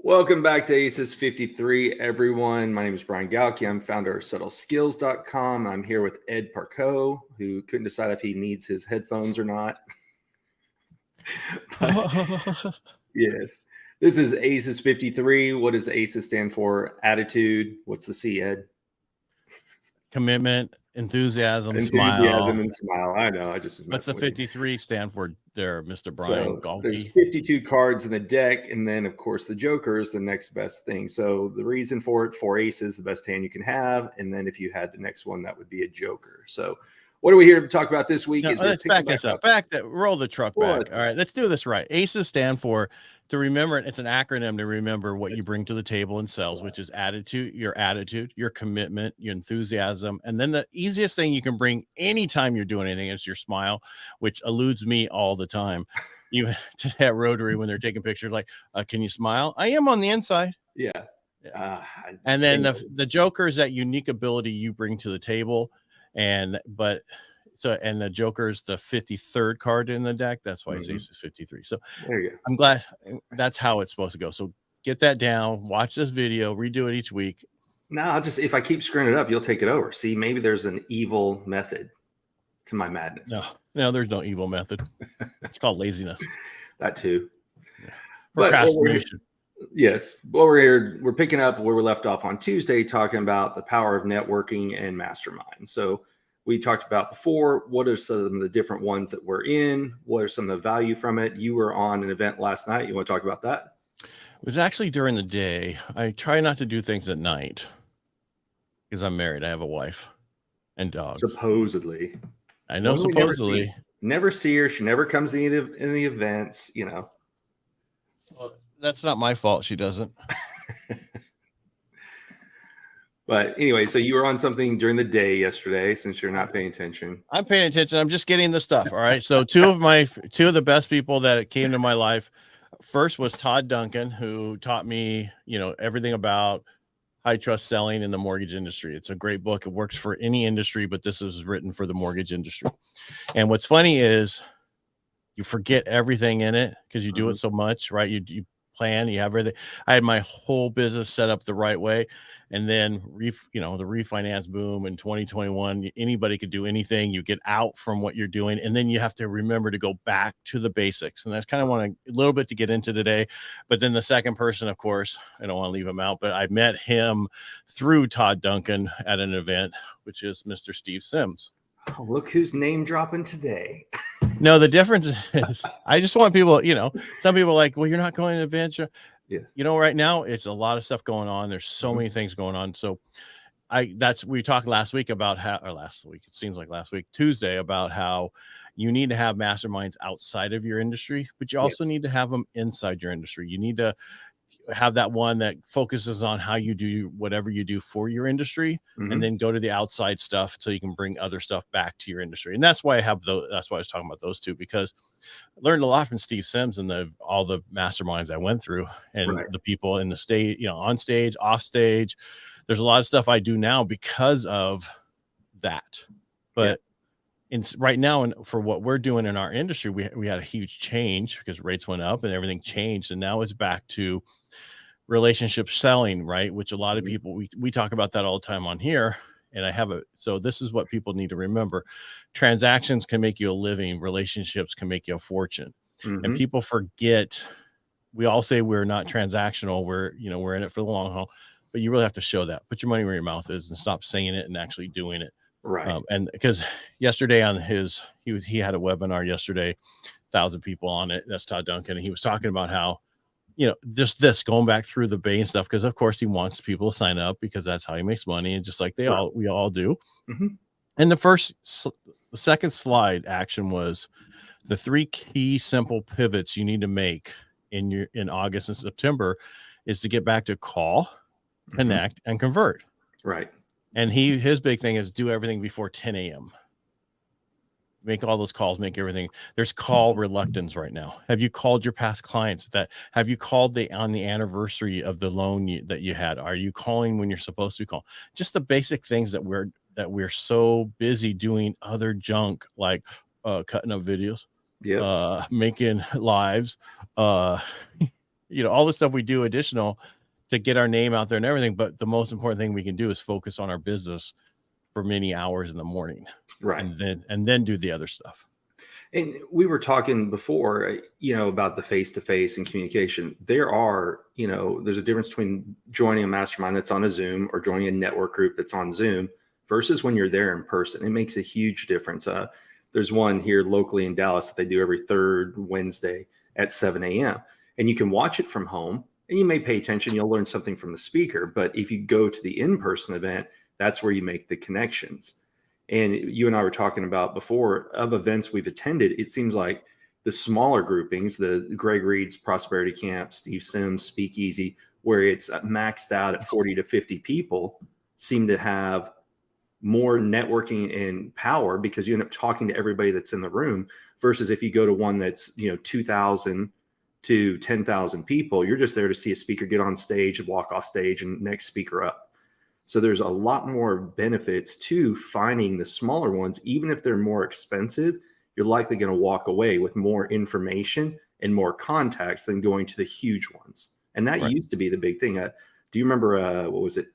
Welcome back to ACES 53, everyone. My name is Brian Galke. I'm founder of SuttleSkills.com. I'm here with Ed Parcaut, who couldn't decide if he needs his headphones or not. Yes, this is ACES 53. What does the ACES stand for? Attitude. What's the C, Ed? Commitment, enthusiasm, Enthusiasm smile. and smile. I know. I just was What's the messing with you. 53 stand for there, Mr. Brian There's Galke? 52 cards in the deck, and then of course the Joker is the next best thing. So the reason for it, 4 aces, the best hand you can have, and then if you had the next one, that would be a Joker. So what are we here to talk about this week? No, let's back this up. Roll the truck back. All right, let's do this right. ACES stand for, to remember it, it's an acronym to remember what you bring to the table in sales, which is attitude, your commitment, your enthusiasm. And then the easiest thing you can bring anytime you're doing anything is your smile, which eludes me all the time. Even at Rotary, when they're taking pictures, like, can you smile? I am on the inside. Yeah. And then the Joker is that unique ability you bring to the table. And the Joker is the 53rd card in the deck. That's why it's ACES 53. So there you go. I'm glad that's how it's supposed to go. So get that down, watch this video, redo it each week. No, if I keep screwing it up, you'll take it over. See, maybe there's an evil method to my madness. No, there's no evil method. It's called laziness. That too. Procrastination. Yes. Well, we're picking up where we left off on Tuesday, talking about the power of networking and mastermind. So we talked about before, what are some of the different ones that we're in? What are some of the value from it? You were on an event last night. You want to talk about that? It was actually during the day. I try not to do things at night because I'm married. I have a wife and dogs. Supposedly. I know, supposedly. Never see her. She never comes to any events, Well, that's not my fault. She doesn't. But anyway, so you were on something during the day yesterday, since you're not paying attention. I'm paying attention. I'm just getting the stuff. All right. So two of the best people that came to my life. First was Todd Duncan, who taught me, everything about high trust selling in the mortgage industry. It's a great book. It works for any industry, but this is written for the mortgage industry. And what's funny is you forget everything in it because you do it so much, right? You plan, you have everything. I had my whole business set up the right way. And then, the refinance boom in 2021, anybody could do anything. You get out from what you're doing. And then you have to remember to go back to the basics. And that's kind of a little bit to get into today. But then the second person, of course, I don't want to leave him out, but I met him through Todd Duncan at an event, which is Mr. Steve Sims. Oh, look who's name dropping today. No, the difference is I just want people, some people are like, well, you're not going to an event. Yes. Right now it's a lot of stuff going on. There's so many things going on. So we talked last week about it seems like last week, Tuesday, about how you need to have masterminds outside of your industry, but you also need to have them inside your industry. You need to have that one that focuses on how you do whatever you do for your industry, and then go to the outside stuff so you can bring other stuff back to your industry. And that's why that's why I was talking about those two, because I learned a lot from Steve Sims and all the masterminds I went through, and the people in the stage, on stage, off stage. There's a lot of stuff I do now because of that. But right now, and for what we're doing in our industry, we had a huge change because rates went up and everything changed. And now it's back to relationship selling, right? Which a lot of people, we talk about that all the time on here. And so this is what people need to remember. Transactions can make you a living. Relationships can make you a fortune. And people forget, we all say we're not transactional. We're in it for the long haul, but you really have to show that. Put your money where your mouth is and stop saying it and actually doing it. Right. And because yesterday on he had a webinar yesterday, 1,000 people on it. That's Todd Duncan. And he was talking about how, just this going back through the Bay and stuff, because of course he wants people to sign up because that's how he makes money. And just like we all do. And the second slide action was the 3 key simple pivots you need to make in August and September is to get back to call, connect, and convert. Right. And his big thing is do everything before 10 a.m. Make all those calls, make everything. There's call reluctance right now. Have you called your past clients? Have you called on the anniversary of the loan that you had? Are you calling when you're supposed to call? Just the basic things that we're so busy doing other junk, like cutting up videos, making lives, all the stuff we do additional to get our name out there and everything. But the most important thing we can do is focus on our business for many hours in the morning. Right. And then do the other stuff. And we were talking before, about the face-to-face and communication. There's a difference between joining a mastermind that's on a Zoom or joining a network group that's on Zoom versus when you're there in person. It makes a huge difference. There's one here locally in Dallas that they do every third Wednesday at 7 a.m. And you can watch it from home and you may pay attention. You'll learn something from the speaker. But if you go to the in-person event, that's where you make the connections. And you and I were talking about before of events we've attended. It seems like the smaller groupings, the Greg Reed's Prosperity Camp, Steve Sims Speakeasy, where it's maxed out at 40 to 50 people, seem to have more networking and power because you end up talking to everybody that's in the room versus if you go to one that's 2,000 to 10,000 people, you're just there to see a speaker get on stage and walk off stage and next speaker up. So there's a lot more benefits to finding the smaller ones. Even if they're more expensive, you're likely going to walk away with more information and more contacts than going to the huge ones. And that used to be the big thing. Do you remember, what was it?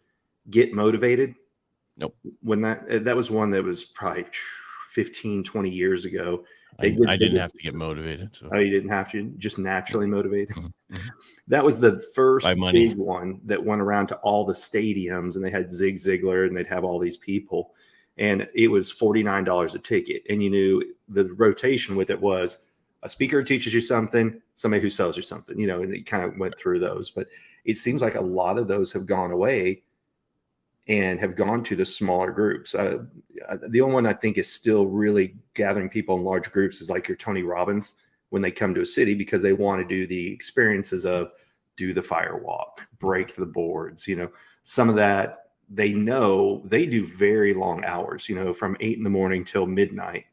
Get Motivated? Nope. When that was one that was probably 15, 20 years ago. I didn't have to get motivated. So. Oh, you didn't have to? Just naturally motivated? Mm-hmm. That was the first big one that went around to all the stadiums, and they had Zig Ziglar, and they'd have all these people. And it was $49 a ticket. And you knew the rotation with it was a speaker who teaches you something, somebody who sells you something, and it kind of went through those. But it seems like a lot of those have gone away and have gone to the smaller groups. The only one I think is still really gathering people in large groups is like your Tony Robbins when they come to a city because they want to do the experiences of do the fire walk, break the boards, some of that they know they do very long hours, from 8 a.m. till midnight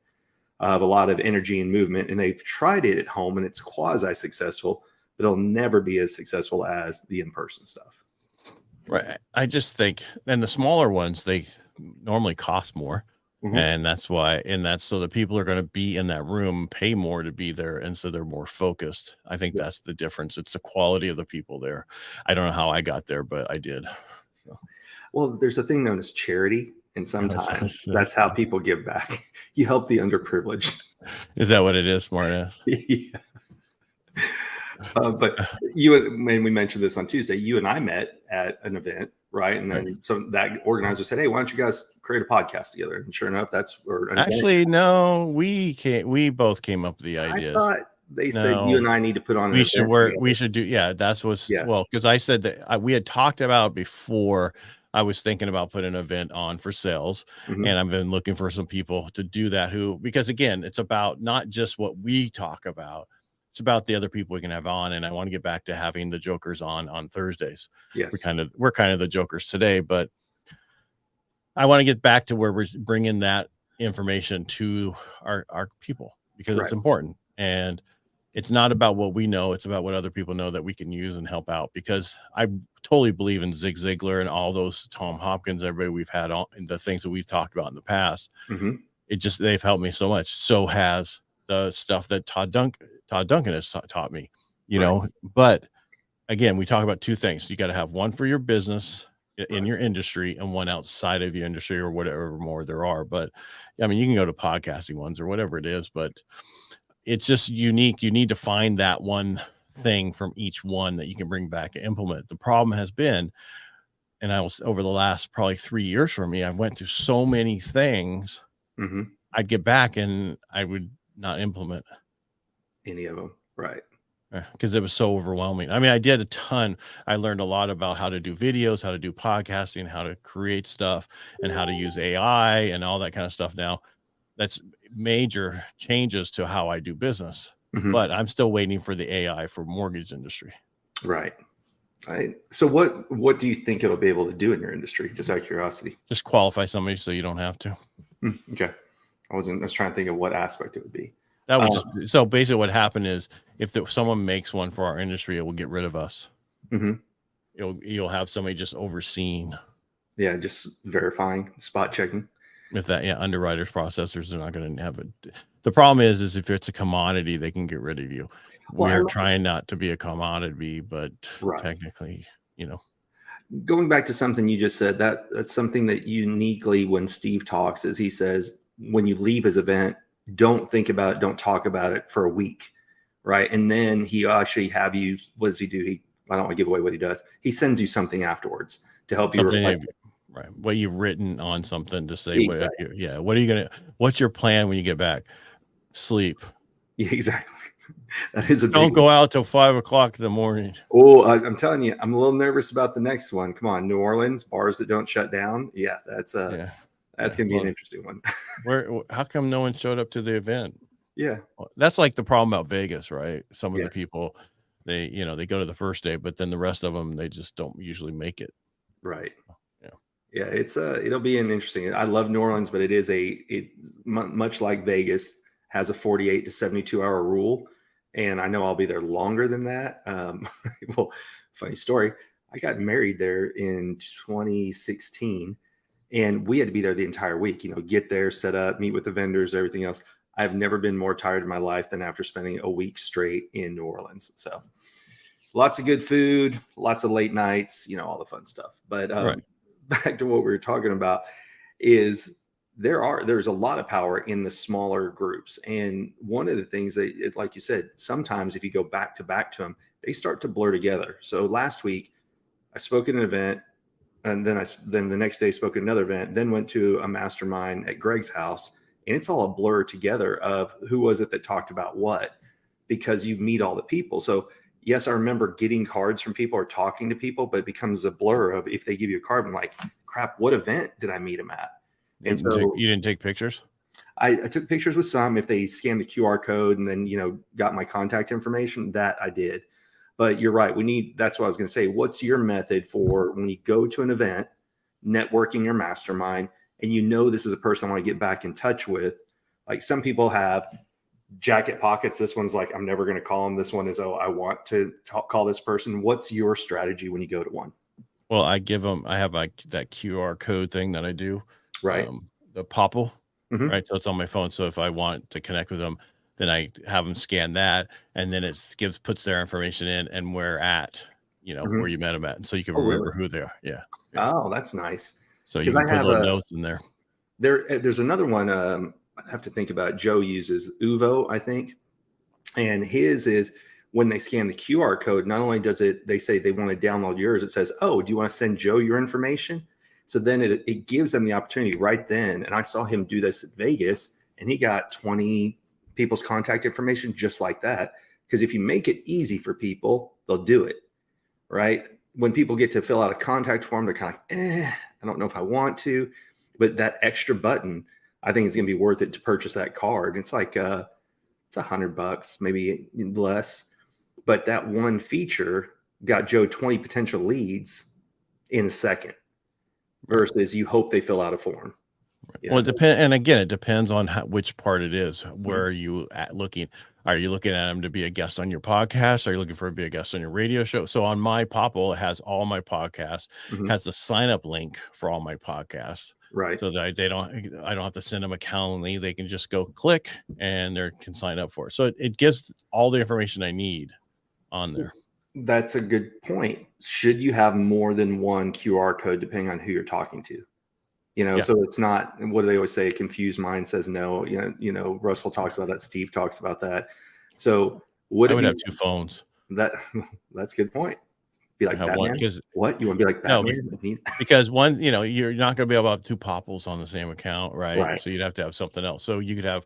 of a lot of energy and movement. And they've tried it at home and it's quasi successful, but it'll never be as successful as the in-person stuff. Right. I just think, and the smaller ones, they normally cost more. Mm-hmm. And that's why, so the people are going to be in that room, pay more to be there. And so they're more focused. I think that's the difference. It's the quality of the people there. I don't know how I got there, but I did. So. Well, there's a thing known as charity. And sometimes that's how people give back. You help the underprivileged. Is that what it is, smartass? Yeah. But when we mentioned this on Tuesday, you and I met at an event, right? And then that organizer said, "Hey, why don't you guys create a podcast together?" And sure enough, no, we both came up with the idea. I thought they said you and I need to put on. We should work. We should do. Yeah, well, because I said that we had talked about before. I was thinking about putting an event on for sales, and I've been looking for some people to do that. Because again, it's about not just what we talk about. It's about the other people we can have on. And I want to get back to having the jokers on Thursdays. Yes. We're kind of the jokers today, but I want to get back to where we're bringing that information to our people because it's important. And it's not about what we know. It's about what other people know that we can use and help out, because I totally believe in Zig Ziglar and all those Tom Hopkins, everybody we've had on, and the things that we've talked about in the past. They've helped me so much. So has the stuff that Todd Duncan has taught me, know. But again, we talk about two things. You got to have one for your business in your industry and one outside of your industry or whatever more there are. But I mean, you can go to podcasting ones or whatever it is, but it's just unique. You need to find that one thing from each one that you can bring back and implement. The problem has been, and I was over the last probably 3 years for me, I went through so many things. I'd get back and I would not implement any of them, right? Because it was so overwhelming. I mean, I did a ton. I learned a lot about how to do videos, how to do podcasting, how to create stuff, and how to use AI and all that kind of stuff. Now, that's major changes to how I do business, but I'm still waiting for the AI for mortgage industry. Right. So what do you think it'll be able to do in your industry? Just out of curiosity. Just qualify somebody so you don't have to. Okay. I was trying to think of what aspect it would be. That would so basically what happened is if someone makes one for our industry, it will get rid of us. You'll have somebody just overseeing. Yeah. Just verifying, spot checking. If that, underwriters, processors, they're not going to have it. The problem is if it's a commodity, they can get rid of you. Well, We're trying not to be a commodity, but right. technically, Going back to something you just said, that's something that uniquely when Steve talks is he says, when you leave his event, don't think about it, don't talk about it for a week. Right. And then he actually have you, what does he do? I don't want to give away what he does. He sends you something afterwards to help you reflect. Right. What you've written on something to say, Exactly. what are you going to, what's your plan when you get back? Sleep. Yeah, exactly. That is Don't go out till 5 o'clock in the morning. Oh, I'm telling you, I'm a little nervous about the next one. Come on, New Orleans, bars that don't shut down. Yeah, that's gonna be an interesting one. How come no one showed up to the event? Yeah, that's like the problem about Vegas, right? Some of the people, they go to the first day, but then the rest of them, they just don't usually make it. Right. Yeah, it's it'll be an interesting. I love New Orleans, but it much like Vegas has a 48 to 72 hour rule. And I know I'll be there longer than that. Well, funny story. I got married there in 2016 and we had to be there the entire week, get there, set up, meet with the vendors, everything else. I've never been more tired in my life than after spending a week straight in New Orleans. So lots of good food, lots of late nights, all the fun stuff. But back to what we were talking about is there's a lot of power in the smaller groups. And one of the things that, like you said, sometimes if you go back to them, they start to blur together. So last week I spoke at an event and then the next day spoke at another event, then went to a mastermind at Greg's house, and it's all a blur together of who was it that talked about what, because you meet all the people. So yes, I remember getting cards from people or talking to people, but it becomes a blur of if they give you a card, I'm like, crap, what event did I meet them at? And so you didn't take pictures? I took pictures with some. If they scanned the QR code and then, got my contact information, that I did. But you're right. That's what I was going to say. What's your method for when you go to an event, networking your mastermind, and this is a person I want to get back in touch with? Like some people have jacket pockets. This one's like, I'm never going to call them. This one is, I want to call this person. What's your strategy when you go to one? Well, I have like that QR code thing that I do. Right. The Popple, right? So it's on my phone. So if I want to connect with them, then I have them scan that, and then it puts their information in and where at, where you met them at. And so you can remember who they are. Yeah. Oh, that's nice. So you can put little notes in there. There's another one. I have to think about. Joe uses Uvo, I think. And his is when they scan the QR code, not only does they say they want to download yours, it says, oh, do you want to send Joe your information? So then it gives them the opportunity right then. And I saw him do this at Vegas, and he got 20 people's contact information just like that. Because if you make it easy for people, they'll do it, right? When people get to fill out a contact form, they're kind of like, I don't know if I want to. But that extra button, I think it's going to be worth it to purchase that card. It's like it's $100, maybe less. But that one feature got Joe 20 potential leads in a second. Versus you hope they fill out a form. Well, it depends. And again, it depends on which part it is. Where are you looking? Are you looking at them to be a guest on your podcast? Are you looking for to be a guest on your radio show? So on my Popple, it has all my podcasts, has the sign up link for all my podcasts. Right. So that I don't have to send them a Calendly. They can just go click and they can sign up for it. So it gives all the information I need on there. That's a good point. Should you have more than one QR code depending on who you're talking to? So it's not, what do they always say? A confused mind says no. Russell talks about that. Steve talks about that. So I would have two phones. That's a good point. Be like Batman? One, what? You want to be like Batman? No, because one, you're not going to be able to have two Popples on the same account, right? So you'd have to have something else. So you could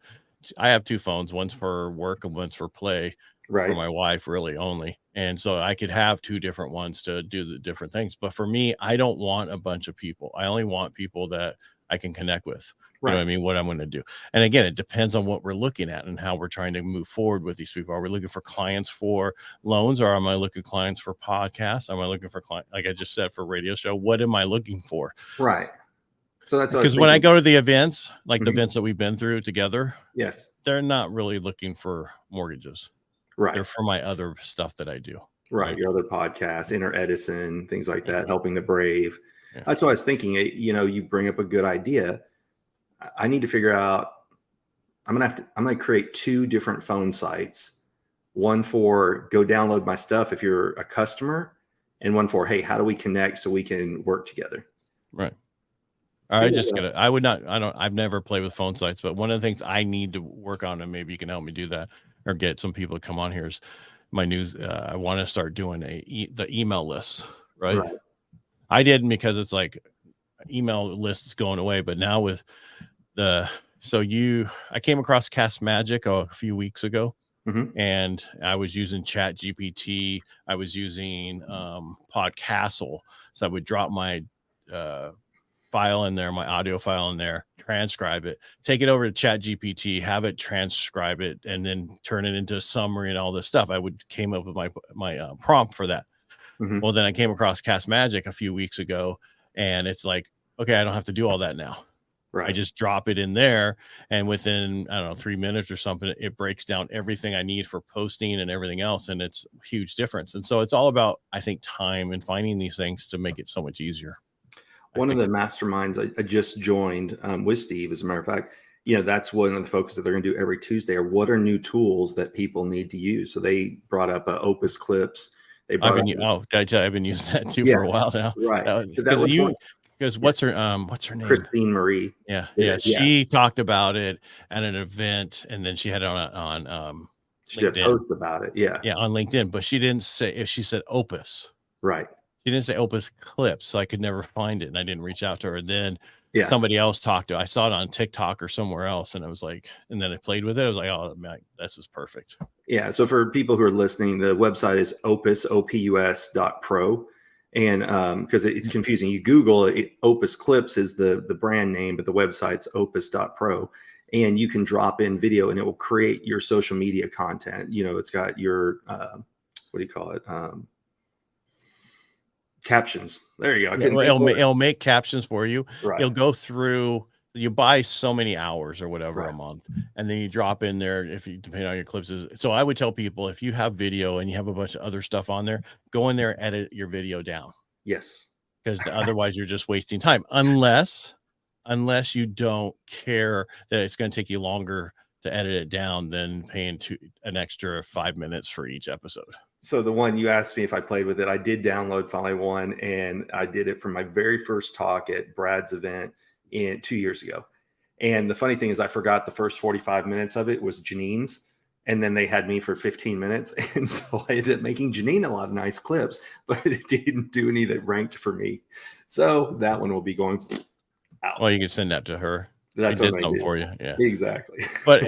I have two phones. One's for work and one's for play. Right. For my wife, really only. And so I could have two different ones to do the different things. But for me, I don't want a bunch of people. I only want people that I can connect with. Right. You know what I mean? What I'm going to do. And again, it depends on what we're looking at and how we're trying to move forward with these people. Are we looking for clients for loans, or am I looking for clients for podcasts? Am I looking for clients, like I just said, for radio show? What am I looking for? Right. So that's because when I go to the events, like the events that we've been through together, yes, they're not really looking for mortgages. Right. They're for my other stuff that I do. Right. Your other podcasts, Inner Edison, things like that, helping the brave. Yeah. That's what I was thinking. You bring up a good idea. I need to figure out, I'm going to create 2 different phone sites. One for go download my stuff if you're a customer, and one for, hey, how do we connect so we can work together? Right. See, I've never played with phone sites, but one of the things I need to work on, and maybe you can help me do that or get some people to come on here, is my news. I want to start doing the email lists, right? Right. I didn't, because it's like email lists going away, but now with I came across Cast Magic a few weeks ago. Mhm. And I was using Chat GPT. I was using Podcastle. So I would drop my file in there, my audio file in there, transcribe it, take it over to Chat GPT, have it transcribe it, and then turn it into a summary and all this stuff. Came up with my prompt for that. Mhm. Well, then I came across Cast Magic a few weeks ago, and it's like, okay, I don't have to do all that now. Right. I just drop it in there, and within, I don't know, 3 minutes or something, it breaks down everything I need for posting and everything else. And it's a huge difference. And so it's all about, I think, time and finding these things to make it so much easier. One of the masterminds I just joined with Steve, as a matter of fact, that's one of the focuses that they're going to do every Tuesday, are what are new tools that people need to use. So they brought up Opus Clips. They brought did I tell you, I've been using that too for a while now. Right. Because what's her name? Christine Marie. Yeah. She talked about it at an event, and then she had it on she did a post about it. Yeah, on LinkedIn, but she didn't say, if she said Opus. Right. She didn't say Opus Clips, so I could never find it, and I didn't reach out to her. Then somebody else talked to her. I saw it on TikTok or somewhere else, and I was like, and then I played with it. I was like, oh man, this is perfect. Yeah. So for people who are listening, the website is opus.pro. And because it's confusing, you Google it, Opus Clips is the brand name, but the website's opus.pro. And you can drop in video, and it will create your social media content. It's got your, what do you call it? Captions. There you go. It'll make captions for you. Right. It'll go through. You buy so many hours or whatever a month, and then you drop in there, depending on your clips. So I would tell people, if you have video and you have a bunch of other stuff on there, go in there, edit your video down. Yes. Because otherwise you're just wasting time, unless you don't care that it's going to take you longer to edit it down than paying an extra 5 minutes for each episode. So the one you asked me if I played with it, I did download finally one, and I did it for my very first talk at Brad's event 2 years ago. And the funny thing is, I forgot the first 45 minutes of it was Janine's, and then they had me for 15 minutes. And so I ended up making Janine a lot of nice clips, but it didn't do any that ranked for me. So that one will be going out. Well, you can send that to her. That's what I did for you. Yeah, exactly. But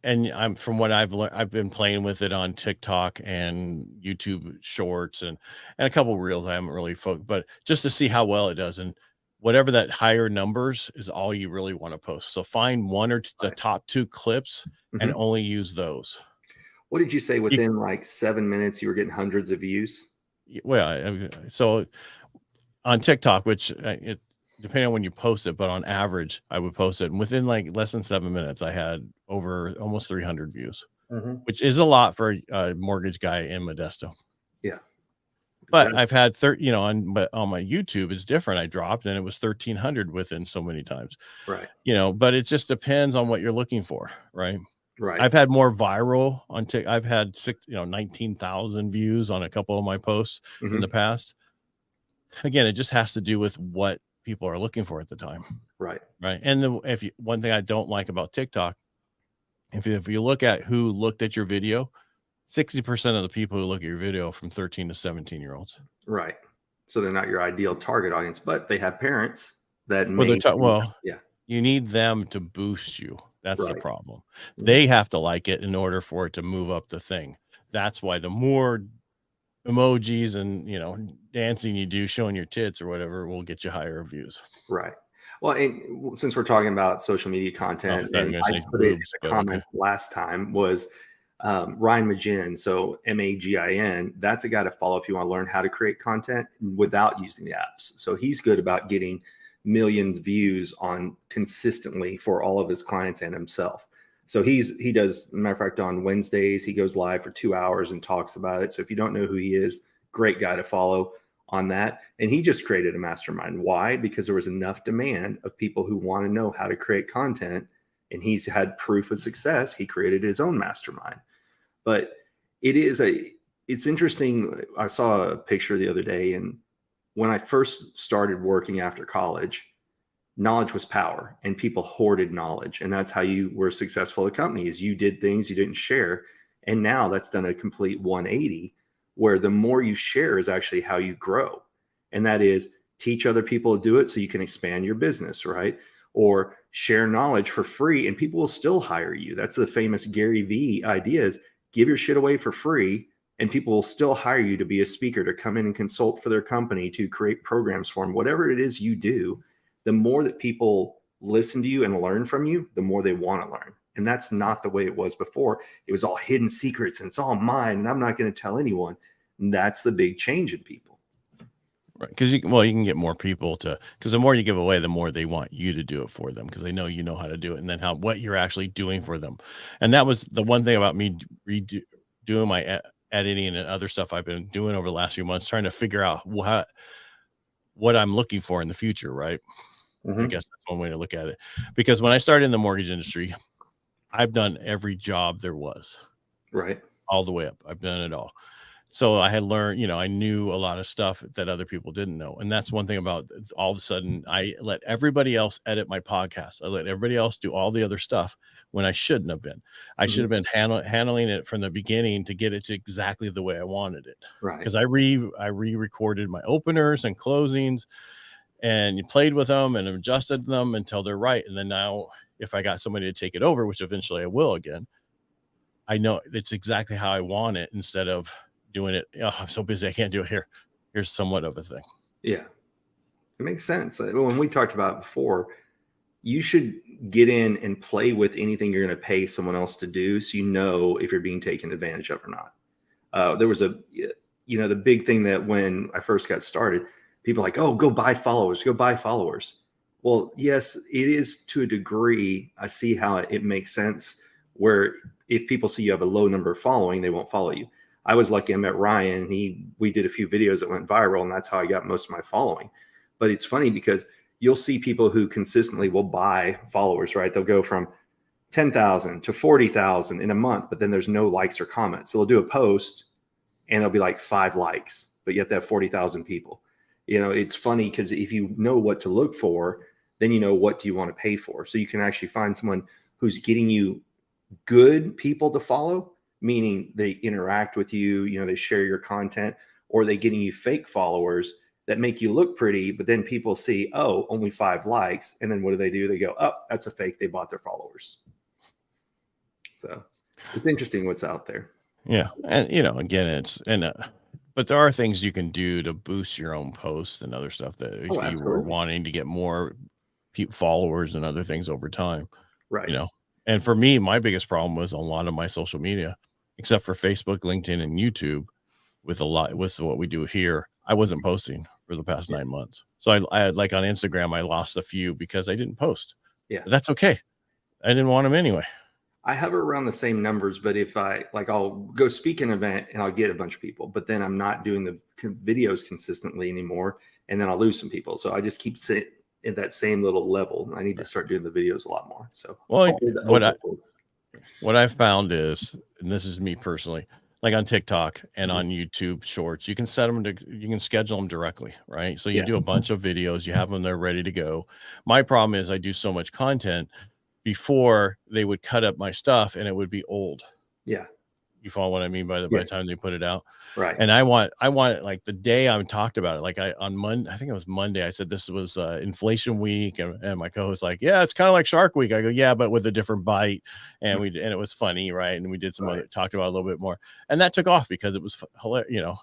and from what I've learned, I've been playing with it on TikTok and YouTube Shorts and a couple of reels. I haven't really focused, but just to see how well it does. And whatever that higher numbers is, all you really want to post. So find one or the top 2 clips and only use those. What did you say? Within like 7 minutes, you were getting hundreds of views? Well, so on TikTok, which depending on when you post it, but on average, I would post it, and within like less than 7 minutes, I had over almost 300 views, which is a lot for a mortgage guy in Modesto. Yeah. But I've had on my YouTube, it's different. I dropped and it was 1,300 within so many times. Right. But it just depends on what you're looking for. Right. Right. I've had more viral on TikTok. I've had 19,000 views on a couple of my posts in the past. Again, it just has to do with what people are looking for at the time. Right. Right. And one thing I don't like about TikTok, if you look at who looked at your video, 60% of the people who look at your video are from 13 to 17-year-olds. Right. So they're not your ideal target audience, but they have parents that you need them to boost you. That's the problem. They have to like it in order for it to move up the thing. That's why the more emojis and dancing you do, showing your tits or whatever, will get you higher views. Right. Well, and since we're talking about social media content, and I put it in the comments last time, was Ryan Magin. So Magin, that's a guy to follow if you want to learn how to create content without using the apps. So he's good about getting millions of views on consistently for all of his clients and himself. So he does, matter of fact, on Wednesdays, he goes live for 2 hours and talks about it. So if you don't know who he is, great guy to follow. on that. And he just created a mastermind. Why? Because there was enough demand of people who want to know how to create content. And he's had proof of success. He created his own mastermind. But it's interesting. I saw a picture the other day, and when I first started working after college, knowledge was power, and people hoarded knowledge. And that's how you were successful at companies. You did things you didn't share. And now that's done a complete 180, where the more you share is actually how you grow. And that is teach other people to do it so you can expand your business, right? Or share knowledge for free and people will still hire you. That's the famous Gary Vee idea, is give your shit away for free and people will still hire you to be a speaker, to come in and consult for their company, to create programs for them. Whatever it is you do, the more that people listen to you and learn from you, the more they want to learn. And that's not the way it was before. It was all hidden secrets and it's all mine and I'm not going to tell anyone. And that's the big change in people. Right. Because you can get more people because the more you give away, the more they want you to do it for them, because they know you know how to do it, and then what you're actually doing for them. And that was the one thing about me doing my editing and other stuff I've been doing over the last few months, trying to figure out what I'm looking for in the future. Right. I guess that's one way to look at it, because when I started in the mortgage industry, I've done every job there was, right, all the way up. I've done it all. So I had learned, I knew a lot of stuff that other people didn't know. And that's one thing about all of a sudden I let everybody else edit my podcast. I let everybody else do all the other stuff when I shouldn't have been. I should have been handling it from the beginning to get it to exactly the way I wanted it. Right. Because I re-recorded my openers and closings and you played with them and adjusted them until they're right. And then now if I got somebody to take it over, which eventually I will again, I know it's exactly how I want it, instead of doing it. Oh, I'm so busy, I can't do it here. Here's somewhat of a thing. Yeah, it makes sense. When we talked about before, you should get in and play with anything you're going to pay someone else to do, so you know if you're being taken advantage of or not. There was the big thing that when I first got started, people were like, oh, go buy followers. Well, yes, it is to a degree. I see how it makes sense, where if people see you have a low number of following, they won't follow you. I was lucky. I met Ryan. We did a few videos that went viral, and that's how I got most of my following. But it's funny because you'll see people who consistently will buy followers, right? They'll go from 10,000 to 40,000 in a month, but then there's no likes or comments. So they'll do a post and there'll be like 5 likes, but yet they have 40,000 people. It's funny because if you know what to look for, then you know what do you want to pay for. So you can actually find someone who's getting you good people to follow, meaning they interact with you, they share your content, or they getting you fake followers that make you look pretty, but then people see, oh, only 5 likes. And then what do? They go, oh, that's a fake. They bought their followers. So it's interesting what's out there. Yeah. And, again, but there are things you can do to boost your own posts and other stuff that if you were wanting to get more followers and other things over time, right. And for me, my biggest problem was a lot of my social media, except for Facebook, LinkedIn, and YouTube, with what we do here, I wasn't posting for the past 9 months. So I like on Instagram, I lost a few because I didn't post. Yeah. But that's okay. I didn't want them anyway. I hover around the same numbers, but if I'll go speak an event and I'll get a bunch of people, but then I'm not doing the videos consistently anymore. And then I'll lose some people. So I just keep sitting at that same little level. I need to start doing the videos a lot more. So what I've found is, and this is me personally, like on TikTok and on YouTube Shorts, you can you can schedule them directly, right? So you do a bunch of videos, you have them there ready to go. My problem is I do so much content before they would cut up my stuff and it would be old. Yeah. You follow what I mean by the time they put it out. Right. And I want it like the day I talked about it, like on Monday, I think it was Monday, I said this was inflation week, and my co-host like, yeah, it's kind of like Shark Week. I go, yeah, but with a different bite. And and it was funny, right? And we did some other, talked about it a little bit more, and that took off because it was hilarious.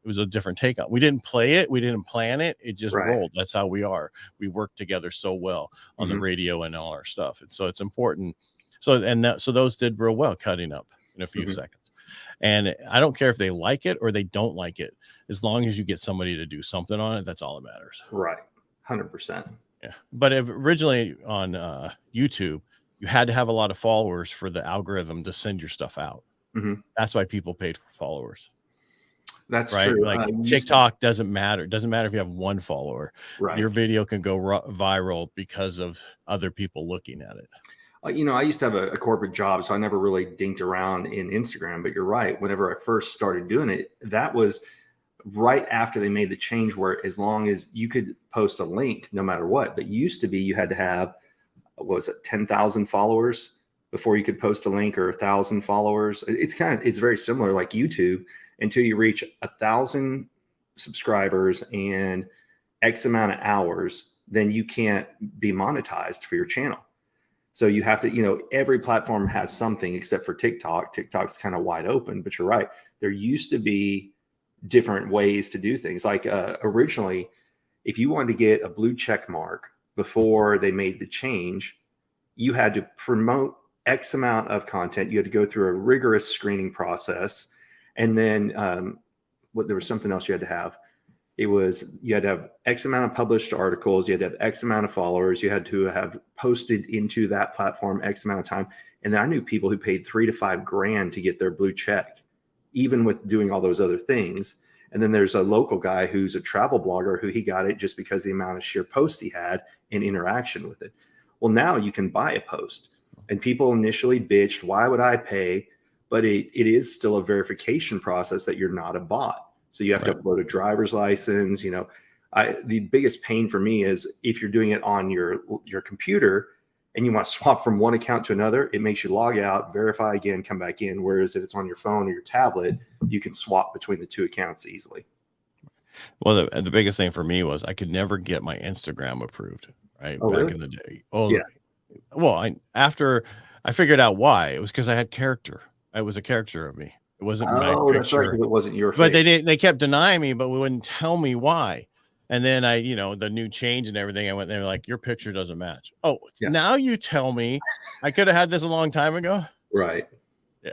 It was a different take on. We didn't play it, we didn't plan it. It just rolled. That's how we are. We work together so well on the radio and all our stuff, and so it's important. So those did real well, cutting up in a few seconds. And I don't care if they like it or they don't like it, as long as you get somebody to do something on it, that's all that matters. Right. 100%. Yeah. But originally on YouTube, you had to have a lot of followers for the algorithm to send your stuff out. That's why people paid for followers. That's right? true. Like TikTok doesn't matter. It doesn't matter if you have one follower. Right. Your video can go viral because of other people looking at it. I used to have a corporate job, so I never really dinked around in Instagram. But you're right. Whenever I first started doing it, that was right after they made the change where as long as you could post a link, no matter what. But it used to be you had to have, what was it, 10,000 followers before you could post a link, or 1,000 followers. It's very similar like YouTube. Until you reach 1,000 subscribers and X amount of hours, then you can't be monetized for your channel. So you have to, every platform has something except for TikTok. TikTok's kind of wide open, but you're right. There used to be different ways to do things. Like originally, if you wanted to get a blue check mark before they made the change, you had to promote X amount of content. You had to go through a rigorous screening process. And then there was something else you had to have. You had to have X amount of published articles. You had to have X amount of followers. You had to have posted into that platform X amount of time. And then I knew people who paid $3,000 to $5,000 to get their blue check, even with doing all those other things. And then there's a local guy who's a travel blogger who he got it just because of the amount of sheer posts he had and interaction with it. Well, now you can buy a post. And people initially bitched, why would I pay? But it is still a verification process that you're not a bot. So you have to upload a driver's license. The biggest pain for me is if you're doing it on your computer and you want to swap from one account to another, it makes you log out, verify again, come back in. Whereas if it's on your phone or your tablet, you can swap between the two accounts easily. Well, the biggest thing for me was I could never get my Instagram approved, right? Oh, back really? in the day. Oh, yeah. Well, after I figured out why, it was because I had character. It was a character of me. It wasn't my picture. That's right, 'cause it wasn't your But face. they kept denying me, but wouldn't tell me why. And then the new change and everything, I went there like, your picture doesn't match. Oh, Yeah. Now you tell me I could have had this a long time ago. Right. Yeah.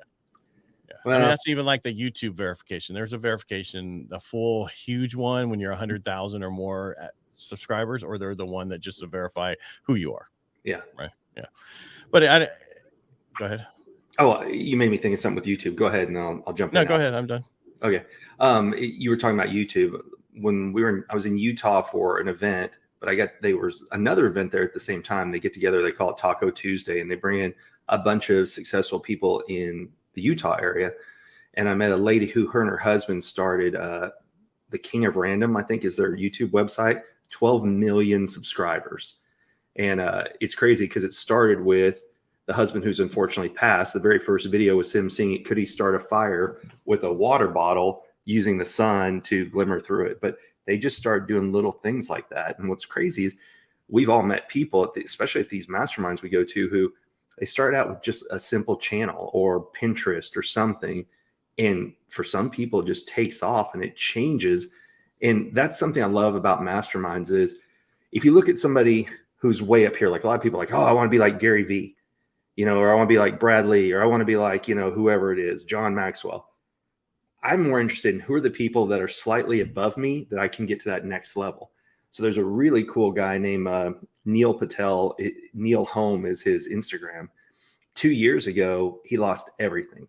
Well, I mean, that's even like the YouTube verification. There's a verification, a full huge one when you're 100,000 or more subscribers, or they're the one that just to verify who you are. Yeah. Right. Yeah. But go ahead. Oh, you made me think of something with YouTube. Go ahead and I'll jump in. No, go ahead. I'm done. Okay. You were talking about YouTube. When I was in Utah for an event, but there was another event there at the same time. They get together, they call it Taco Tuesday, and they bring in a bunch of successful people in the Utah area. And I met a lady who her and her husband started the King of Random, I think is their YouTube website, 12 million subscribers. And it's crazy because it started with the husband who's unfortunately passed. The very first video was him seeing could he start a fire with a water bottle using the sun to glimmer through it. But they just started doing little things like that. And what's crazy is we've all met people, especially at these masterminds we go to, who they start out with just a simple channel or Pinterest or something. And for some people, it just takes off and it changes. And that's something I love about masterminds is if you look at somebody who's way up here, like a lot of people are like, oh, I want to be like Gary Vee, or I want to be like Brad Lee, or I want to be like, whoever it is, John Maxwell. I'm more interested in who are the people that are slightly above me that I can get to that next level. So there's a really cool guy named Neil Patel. Neil Home is his Instagram. 2 years ago, he lost everything,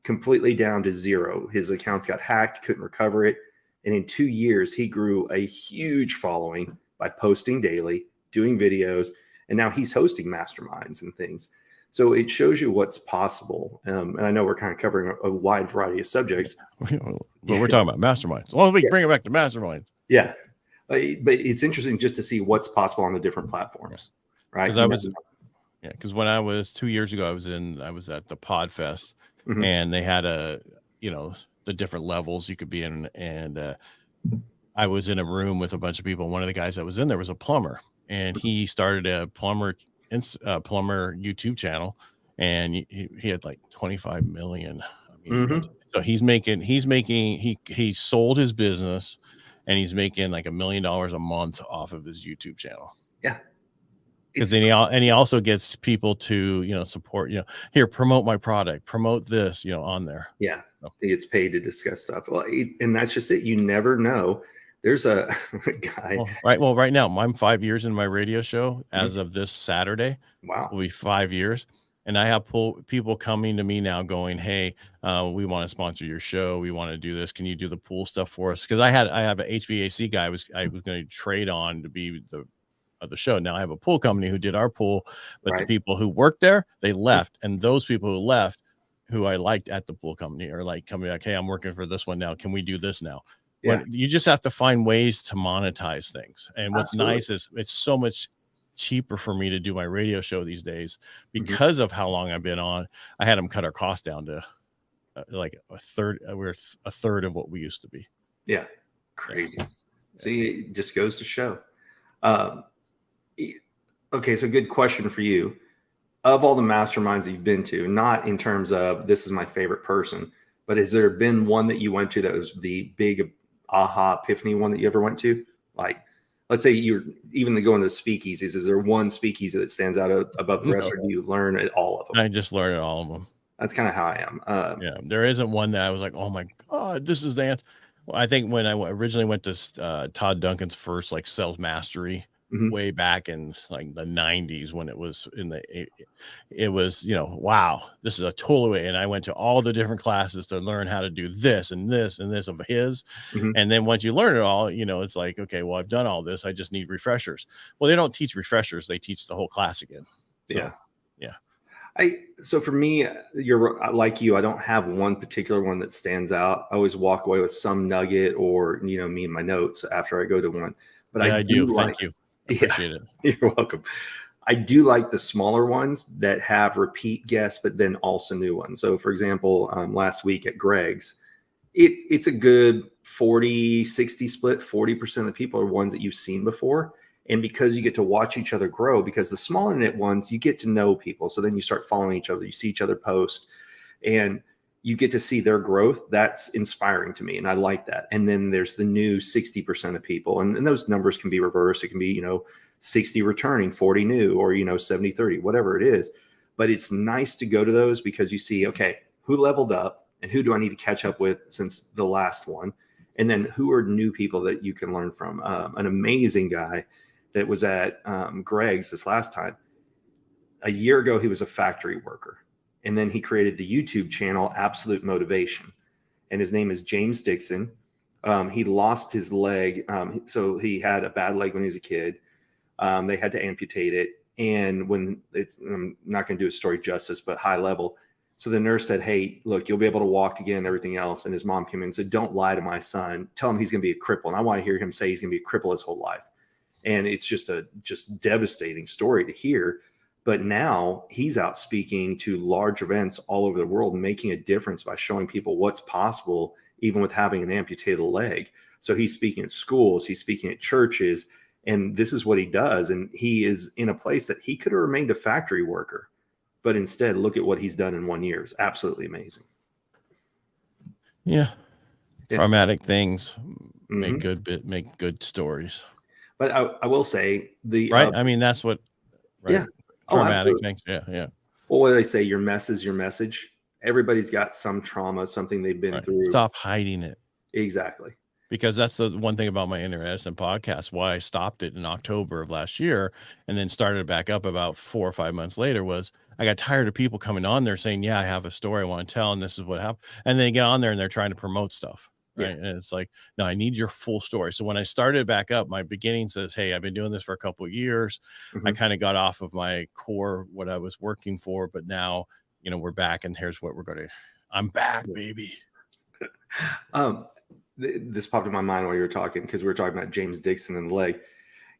completely down to zero. His accounts got hacked, couldn't recover it. And in 2 years, he grew a huge following by posting daily, doing videos, and now he's hosting masterminds and things. So it shows you what's possible. And I know we're kind of covering a wide variety of subjects. But we're talking about masterminds. Well, we can bring it back to masterminds. Yeah. But it's interesting just to see what's possible on the different platforms. Right. Because when I was 2 years ago, I was at the Podfest, and they had the different levels you could be in. And I was in a room with a bunch of people. One of the guys that was in there was a plumber, and he started a plumber YouTube channel, and he had like 25 million. I mean, so he sold his business, and he's making like $1 million a month off of his YouTube channel. Yeah. Because then he also gets people to support, here, promote my product, promote this, on there. Yeah. He gets paid to discuss stuff. Well, and that's just it. You never know. There's a guy. Well, right now I'm 5 years in my radio show as of this Saturday. Wow. Will be 5 years. And I have people coming to me now going, hey, we want to sponsor your show. We want to do this. Can you do the pool stuff for us? Because I have an HVAC guy I was going to trade on to be the show. Now I have a pool company who did our pool, but the people who worked there, they left. And those people who left, who I liked at the pool company, are like coming back, hey, I'm working for this one now. Can we do this now? Yeah. When you just have to find ways to monetize things. And what's nice is it's so much cheaper for me to do my radio show these days because of how long I've been on. I had them cut our cost down to like a third. We're a third of what we used to be. Yeah. Crazy. Yeah. See, it just goes to show. Okay. So good question for you. Of all the masterminds that you've been to, not in terms of this is my favorite person, but has there been one that you went to that was the big aha epiphany one that you ever went to? Like, let's say you're even going to speakeasies. Is there one speakeasy that stands out above the rest, or do you learn at all of them? I just learn at all of them. That's kind of how I am. Yeah, there isn't one that I was like, oh my God, this is the answer. Well, I think when I originally went to Todd Duncan's first like sales mastery way back in like the 90s, when it was it was, wow, this is a total way. And I went to all the different classes to learn how to do this and this and this of his. And then once you learn it all, it's like, okay, well, I've done all this. I just need refreshers. Well, they don't teach refreshers. They teach the whole class again. So, yeah. So for me, you're like you, I don't have one particular one that stands out. I always walk away with some nugget or, me and my notes after I go to one. But I do. Thank you. I appreciate it. You're welcome. I do like the smaller ones that have repeat guests, but then also new ones. So for example, last week at Greg's, it's a good 40-60 split. 40% of the people are ones that you've seen before. And because you get to watch each other grow, because the smaller knit ones, you get to know people. So then you start following each other. You see each other post and you get to see their growth. That's inspiring to me. And I like that. And then there's the new 60% of people. And those numbers can be reversed. It can be, 60 returning, 40 new, or, 70-30, whatever it is. But it's nice to go to those because you see, okay, who leveled up and who do I need to catch up with since the last one? And then who are new people that you can learn from? An amazing guy that was at Greg's this last time. A year ago, he was a factory worker. And then he created the YouTube channel, Absolute Motivation. And his name is James Dixon. He lost his leg. So he had a bad leg when he was a kid. They had to amputate it. And I'm not going to do a story justice, but high level. So the nurse said, hey, look, you'll be able to walk again and everything else. And his mom came in and said, don't lie to my son. Tell him he's going to be a cripple. And I want to hear him say he's going to be a cripple his whole life. And it's just a devastating story to hear. But now he's out speaking to large events all over the world, making a difference by showing people what's possible, even with having an amputated leg. So he's speaking at schools, he's speaking at churches, and this is what he does. And he is in a place that he could have remained a factory worker, but instead, look at what he's done in 1 year. It's absolutely amazing. Yeah. Traumatic things make good stories. But I will say right. I mean, that's what. Right. Yeah. Traumatic things. Yeah. Well, what do they say? Your mess is your message. Everybody's got some trauma, something they've been through. Stop hiding it. Exactly. Because that's the one thing about my Internet podcast. Why I stopped it in October of last year and then started back up about 4 or 5 months later was I got tired of people coming on there saying, yeah, I have a story I want to tell. And this is what happened. And then they get on there and they're trying to promote stuff. Right. Yeah. And it's like, no, I need your full story. So when I started back up, my beginning says, hey, I've been doing this for a couple of years. I kind of got off of my core, what I was working for, but now, we're back and here's what I'm back, baby. This popped in my mind while you were talking, because we were talking about James Dixon and the leg.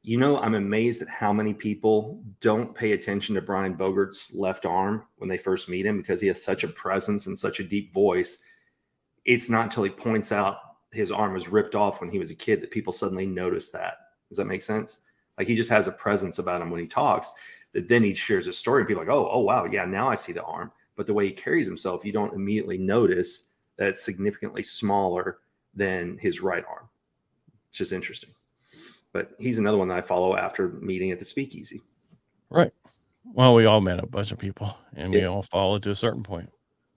I'm amazed at how many people don't pay attention to Brian Bogart's left arm when they first meet him, because he has such a presence and such a deep voice. It's not until he points out his arm was ripped off when he was a kid that people suddenly notice that. Does that make sense? Like, he just has a presence about him when he talks, that then he shares a story and people are like, oh, wow. Yeah. Now I see the arm, but the way he carries himself, you don't immediately notice that it's significantly smaller than his right arm. It's just interesting. But he's another one that I follow after meeting at the speakeasy. Right. Well, we all met a bunch of people and we all followed to a certain point.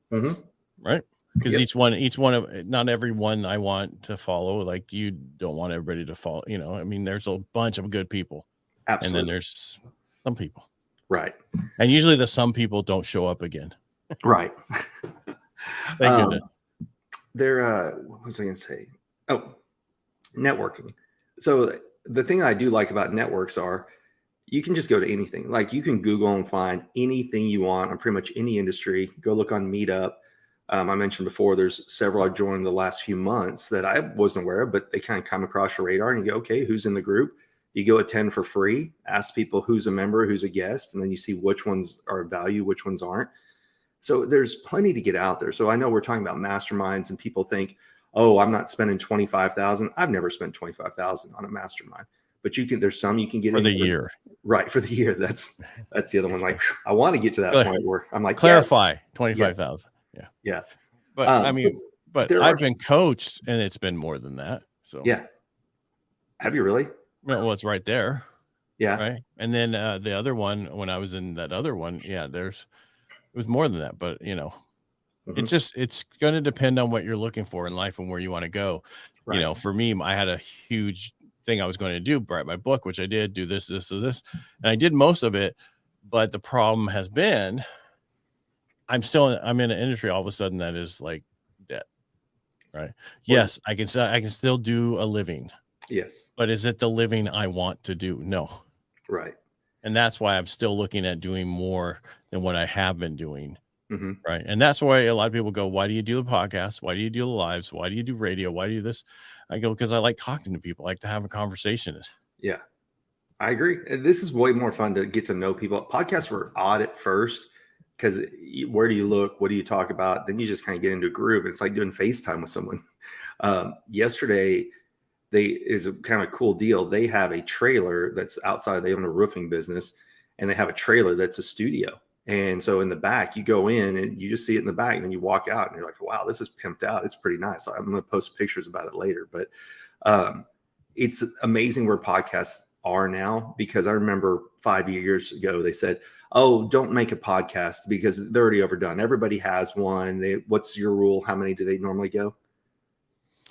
Right. Because each one of, not every one I want to follow, like you don't want everybody to follow, I mean, there's a bunch of good people. Absolutely. And then there's some people. Right. And usually some people don't show up again. Right. Thank goodness. What was I going to say? Oh, networking. So the thing I do like about networks are you can just go to anything. Like you can Google and find anything you want on pretty much any industry. Go look on Meetup. I mentioned before, there's several I've joined the last few months that I wasn't aware of, but they kind of come across your radar and you go, okay, who's in the group? You go attend for free, ask people who's a member, who's a guest, and then you see which ones are of value, which ones aren't. So there's plenty to get out there. So I know we're talking about masterminds and people think, oh, I'm not spending 25,000. I've never spent 25,000 on a mastermind, but there's some you can get for the year. Right. For the year. That's the other one. Like I want to get to that point where I'm like, clarify 25,000. Yeah. Yeah. But I've been coached and it's been more than that. So yeah. Have you really? Well, it's right there. Yeah. Right. And then the other one, when I was in that other one, it was more than that, but it's going to depend on what you're looking for in life and where you want to go. Right. For me, I had a huge thing I was going to do, write my book, which I did, do this, and I did most of it. But the problem has been, I'm in an industry all of a sudden that is like debt. Right. Well, yes, I can still do a living. Yes. But is it the living I want to do? No. Right. And that's why I'm still looking at doing more than what I have been doing. Mm-hmm. Right. And that's why a lot of people go, why do you do the podcast? Why do you do the lives? Why do you do radio? Why do you do this? I go, because I like talking to people. I like to have a conversation. Yeah, I agree. This is way more fun to get to know people. Podcasts were odd at first because where do you look? What do you talk about? Then you just kind of get into a groove. It's like doing FaceTime with someone. Yesterday, is a kind of cool deal. They have a trailer that's outside. They own a roofing business and they have a trailer that's a studio. And so in the back, you go in and you just see it in the back and then you walk out and you're like, wow, this is pimped out. It's pretty nice. I'm going to post pictures about it later, but it's amazing where podcasts are now, because I remember 5 years ago, they said, oh, don't make a podcast because they're already overdone. Everybody has one. What's your rule? How many do they normally go?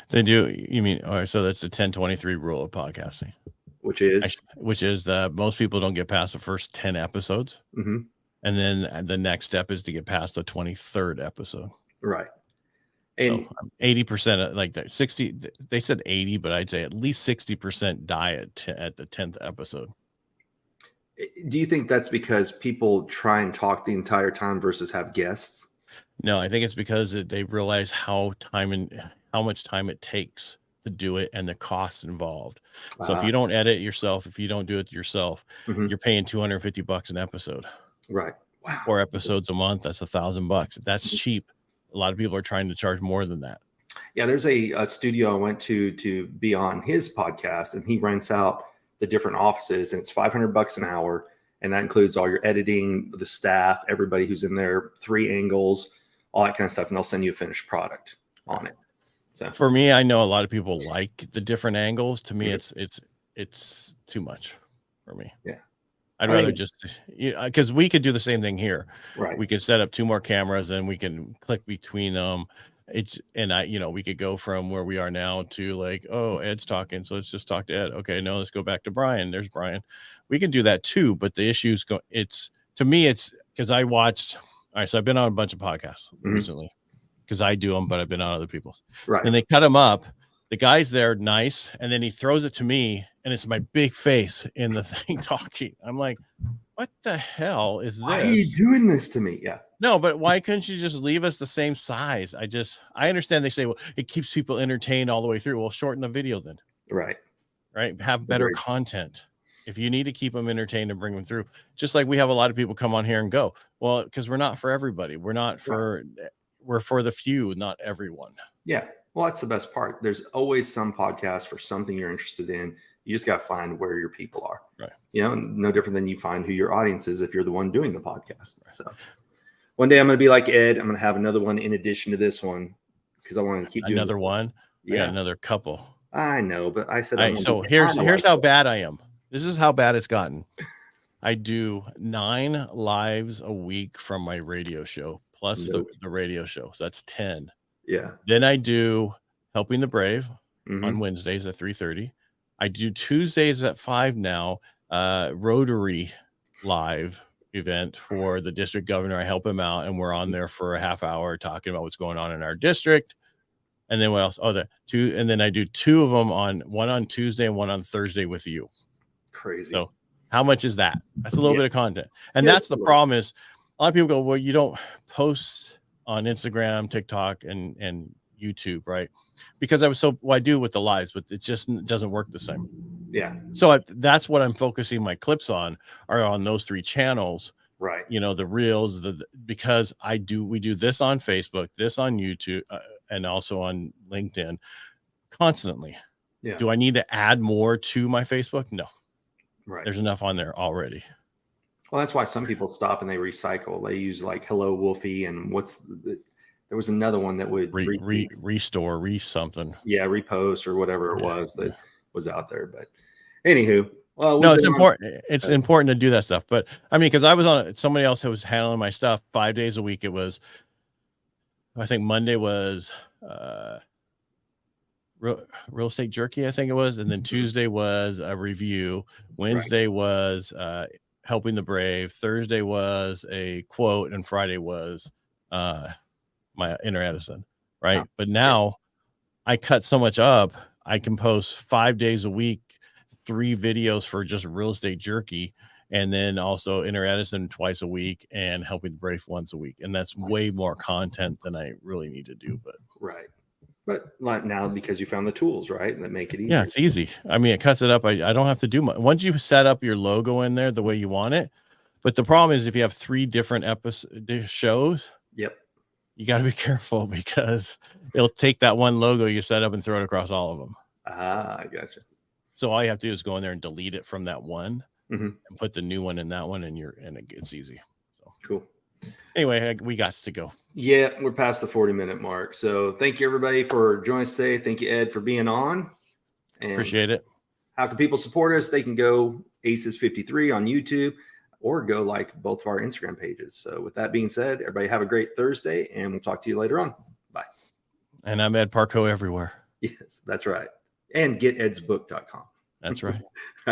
They do. You mean, all right, so that's the 10-23 rule of podcasting, which is that most people don't get past the first 10 episodes. Mm-hmm. And then the next step is to get past the 23rd episode. Right. And so 80% of like that 60, they said 80, but I'd say at least 60% die at the 10th episode. Do you think that's because people try and talk the entire time versus have guests? No, I think it's because they realize how much time it takes to do it and the costs involved. So if you don't edit yourself, if you don't do it yourself, mm-hmm. you're paying $250 an episode. Right. Wow. 4 episodes a month. That's $1,000. That's cheap. A lot of people are trying to charge more than that. Yeah. There's a studio I went to be on his podcast, and he rents out the different offices, and it's $500 an hour. And that includes all your editing, the staff, everybody who's in there, 3 angles, all that kind of stuff. And they'll send you a finished product on it. So for me, I know a lot of people like the different angles. To me, it's too much for me. Yeah. I'd rather just, because we could do the same thing here. Right. We could set up 2 more cameras and we can click between them. We could go from where we are now to like, oh, Ed's talking, so let's just talk to Ed. Okay, no, let's go back to Brian. There's Brian. We can do that too, but the issues to me, it's because I watched. All right, so I've been on a bunch of podcasts recently because I do them, but I've been on other people's. Right. And they cut them up. The guy's there, nice, and then he throws it to me, and it's my big face in the thing talking. I'm like, what the hell is this? Why are you doing this to me? Yeah. No, but why couldn't you just leave us the same size? I understand they say, well, it keeps people entertained all the way through. Well, shorten the video then. Right. Right. Have better content. If you need to keep them entertained and bring them through, just like we have a lot of people come on here and go, well, because we're not for everybody. We're for the few, not everyone. Yeah. Well, that's the best part. There's always some podcast for something you're interested in. You just got to find where your people are. Right. No different than you find who your audience is if you're the one doing the podcast. Right. So one day I'm going to be like Ed. I'm going to have another one in addition to this one because I want to keep doing another one. Yeah. Another couple. I know, but I said, so here's how bad I am. This is how bad it's gotten. I do 9 lives a week from my radio show plus the radio show. So that's 10. Yeah. Then I do Helping the Brave on Wednesdays at 3:30. I do Tuesdays at 5 now, Rotary Live event for the district governor. I help him out, and we're on there for a half hour talking about what's going on in our district. And then what else? Oh, and then I do 2 of them, one on Tuesday and one on Thursday with you. Crazy. So how much is that? That's a little bit of content. And Yeah, that's the problem is a lot of people go, well, you don't post on Instagram, TikTok, and YouTube, right? Because I do with the lives, but it just doesn't work the same. Yeah. So that's what I'm focusing my clips on, are on those 3 channels, right? The reels, because we do this on Facebook, this on YouTube, and also on LinkedIn constantly. Yeah. Do I need to add more to my Facebook? No. Right. There's enough on there already. Well, that's why some people stop and they recycle. They use like Hello Wolfie and there was another one that would restore something. Yeah, repost or whatever it was that was out there. But anywho, well, no, it's important. It's important to do that stuff. But I mean, because I was on somebody else who was handling my stuff 5 days a week. It was, I think Monday was real estate jerky, I think it was, and then Tuesday was a review. Wednesday was helping the brave. Thursday was a quote, and Friday was my inner Edison, right? Wow. But now I cut so much up, I can post 5 days a week, 3 videos for just real estate jerky, and then also inner Edison twice a week and helping the brave once a week. And that's way more content than I really need to do. But But not now, because you found the tools, right? That make it easy. Yeah, it's easy. I mean, it cuts it up. I don't have to do much. Once you set up your logo in there the way you want it. But the problem is if you have 3 different shows, yep, you got to be careful, because it'll take that one logo you set up and throw it across all of them. I gotcha. So all you have to do is go in there and delete it from that one and put the new one in that one, and it's easy. So cool. Anyway, we got to go. Yeah, we're past the 40-minute mark. So thank you, everybody, for joining us today. Thank you, Ed, for being on. And appreciate it. How can people support us? They can go ACES 53 on YouTube, or go like both of our Instagram pages. So with that being said, everybody have a great Thursday, and we'll talk to you later on. Bye. And I'm Ed Parcaut everywhere. Yes, that's right. And getedsbook.com. That's right.